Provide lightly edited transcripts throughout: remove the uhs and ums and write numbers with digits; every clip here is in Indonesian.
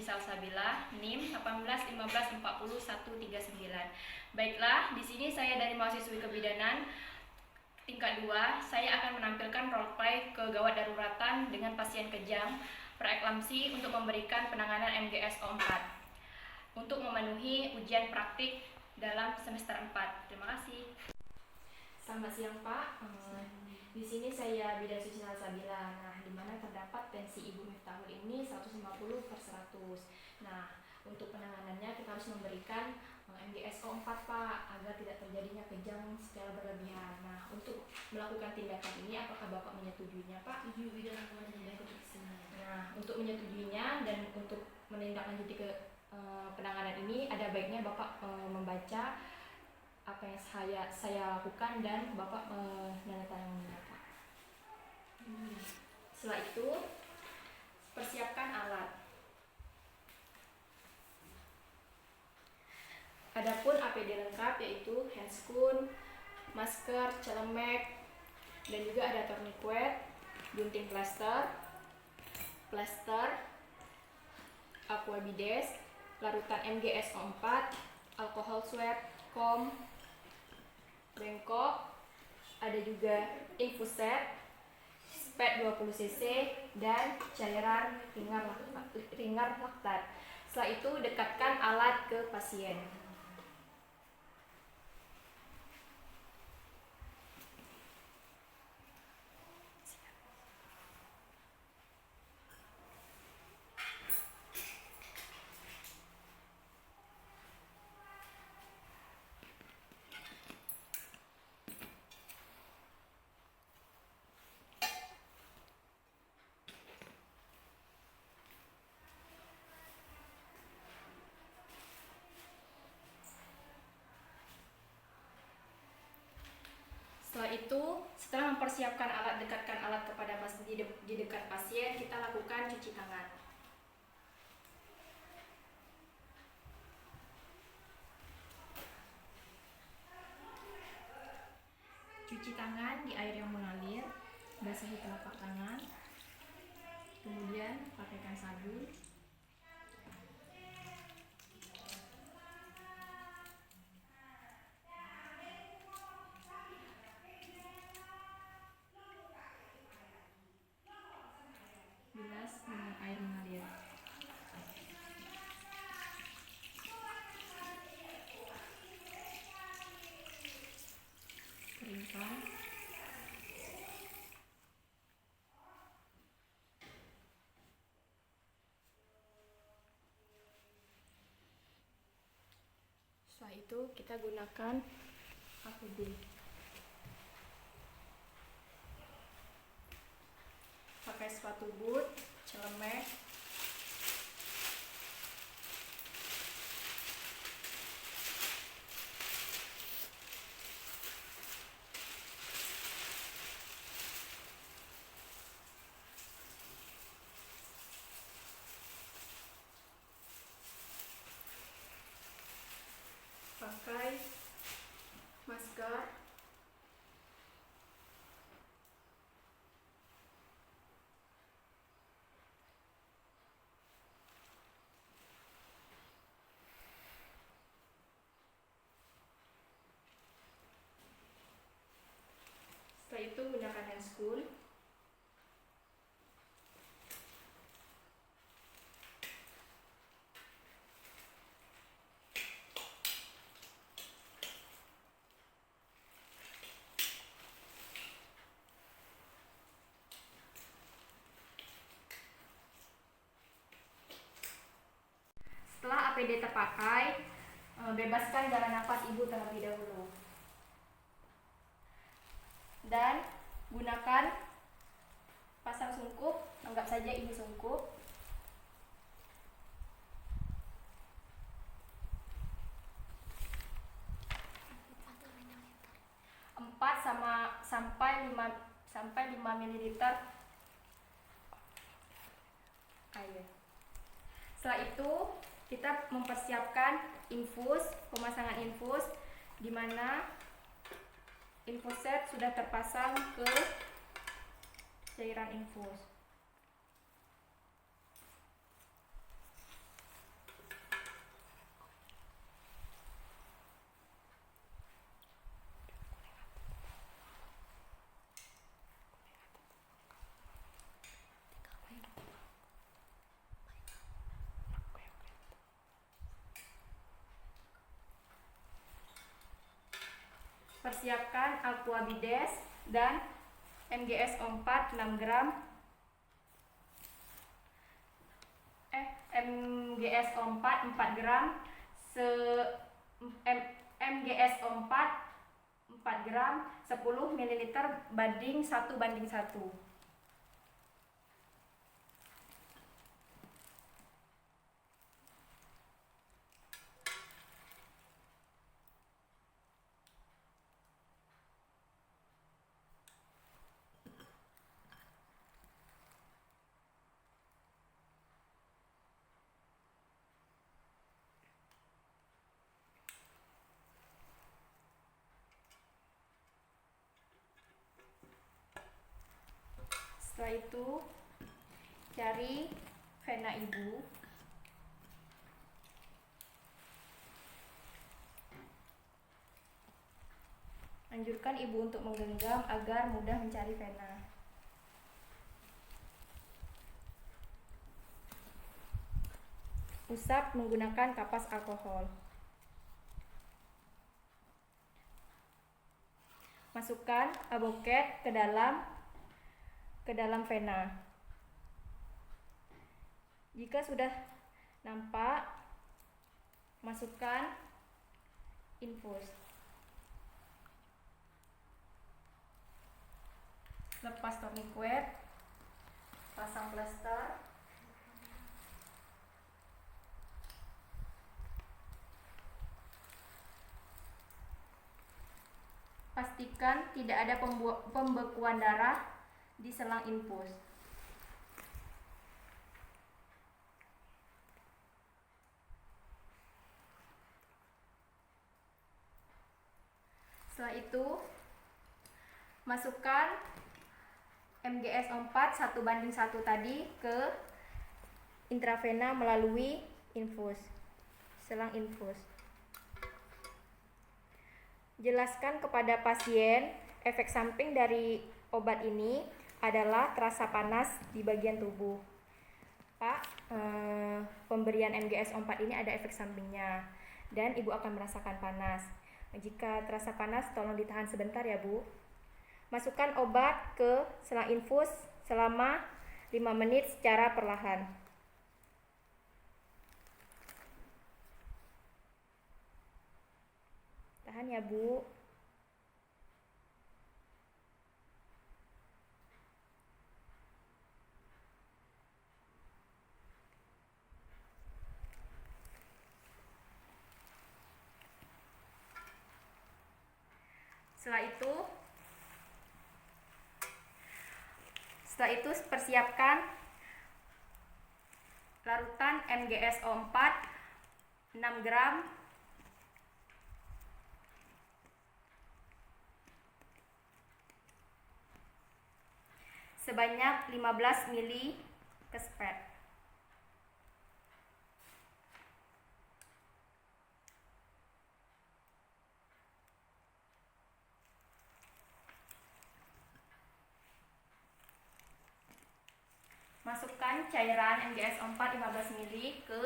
Salsabila, NIM 1815404139. Baiklah, di sini saya dari mahasiswi kebidanan tingkat 2, saya akan menampilkan role play kegawat daruratan dengan pasien kejang preeklamsi untuk memberikan penanganan MGS O4 untuk memenuhi ujian praktik dalam semester 4. Terima kasih. Selamat siang Pak. Di sini saya Bidan Suci Salsabila. Nah, di mana terdapat tensi Ibu Miftahul ini 150/100. Nah, untuk penanganannya kita harus memberikan MGS O4 Pak, agar tidak terjadinya kejang secara berlebihan. Nah, untuk melakukan tindakan ini apakah Bapak menyetujuinya Pak? Setuju. Nah, untuk menyetujuinya dan untuk menindaklanjuti ke penanganan ini, ada baiknya Bapak membaca apa yang saya lakukan dan Bapak menandatanganinya Pak. Setelah itu, persiapkan alat. Adapun APD lengkap yaitu handscoon, masker, celemek, dan juga ada tourniquet, gunting plaster, aquabides, larutan MGS O4, alkohol swab, kom, bengkok, ada juga infuset, spet 20 cc, dan cairan ringar laktat. Setelah itu dekatkan alat ke pasien. Setelah itu, setelah mempersiapkan alat, dekatkan alat kepada di dekat pasien, kita lakukan cuci tangan. Cuci tangan di air yang mengalir, basahi telapak tangan, kemudian pakaikan sabun. Bilas dengan air mengalir. Keringkan. Setelah itu kita gunakan APD. Pakai sepatu boot, celemek, pakai masker, setelah itu gunakan handscoon. Setelah APD terpakai, bebaskan jalan nafas ibu terlebih dahulu. Dan gunakan pasang sungkup, anggap saja ini sungkup. sampai 5 ml air. Setelah itu kita mempersiapkan pemasangan infus, di mana infuset sudah terpasang ke cairan infus. persiapkan aqua bides dan MgSO4 6 gram. MgSO4 4 gram, MgSO4 4 gram 10 ml banding 1:1. Setelah itu cari vena ibu. Anjurkan ibu untuk menggenggam agar mudah mencari vena. Usap menggunakan kapas alkohol. Masukkan avokat ke dalam vena. Jika sudah nampak, masukkan infus. Lepas tourniquet, pasang plester. Pastikan tidak ada pembekuan darah di selang infus. Setelah itu, masukkan MgSO4 1:1 tadi ke intravena melalui infus, selang infus. Jelaskan kepada pasien efek samping dari obat ini adalah terasa panas di bagian tubuh. Pak, pemberian MgSO4 ini ada efek sampingnya dan ibu akan merasakan panas. Jika terasa panas, tolong ditahan sebentar ya Bu. Masukkan obat ke selang infus selama 5 menit secara perlahan. Tahan ya Bu. Setelah itu persiapkan larutan MgSO4 6 gram sebanyak 15 ml ke spread. Masukkan cairan MgSO4 15 ml ke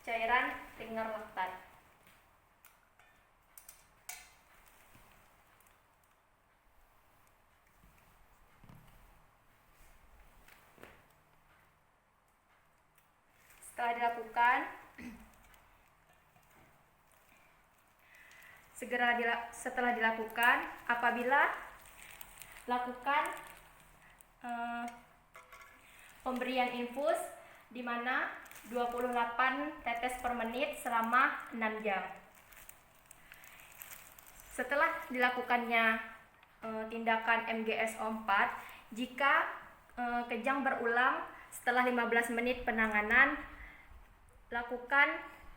cairan ringer laktat. Setelah dilakukan, apabila lakukan pemberian infus di mana 28 tetes per menit selama 6 jam. Setelah dilakukannya tindakan MgSO4, jika kejang berulang setelah 15 menit penanganan,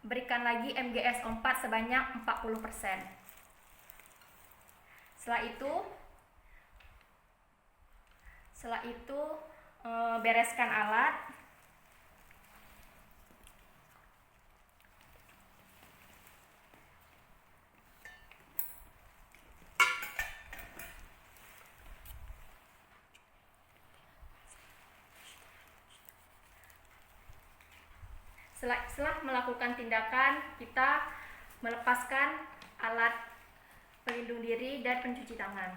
berikan lagi MgSO4 sebanyak 40%. Setelah itu bereskan alat. Setelah melakukan tindakan, kita melepaskan alat pelindung diri, dan pencuci tangan.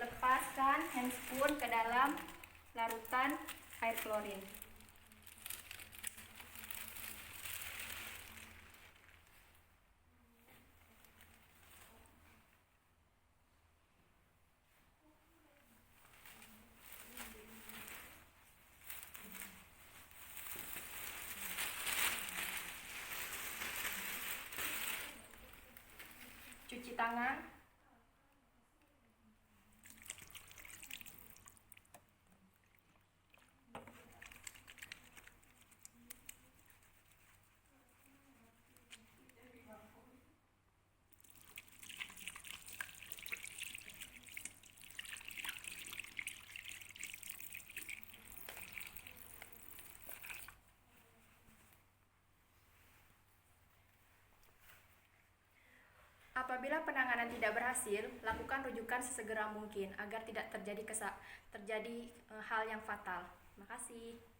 Lepaskan handspoon ke dalam larutan air klorin. Cuci tangan. Apabila penanganan tidak berhasil, lakukan rujukan sesegera mungkin agar tidak terjadi hal yang fatal. Terima kasih.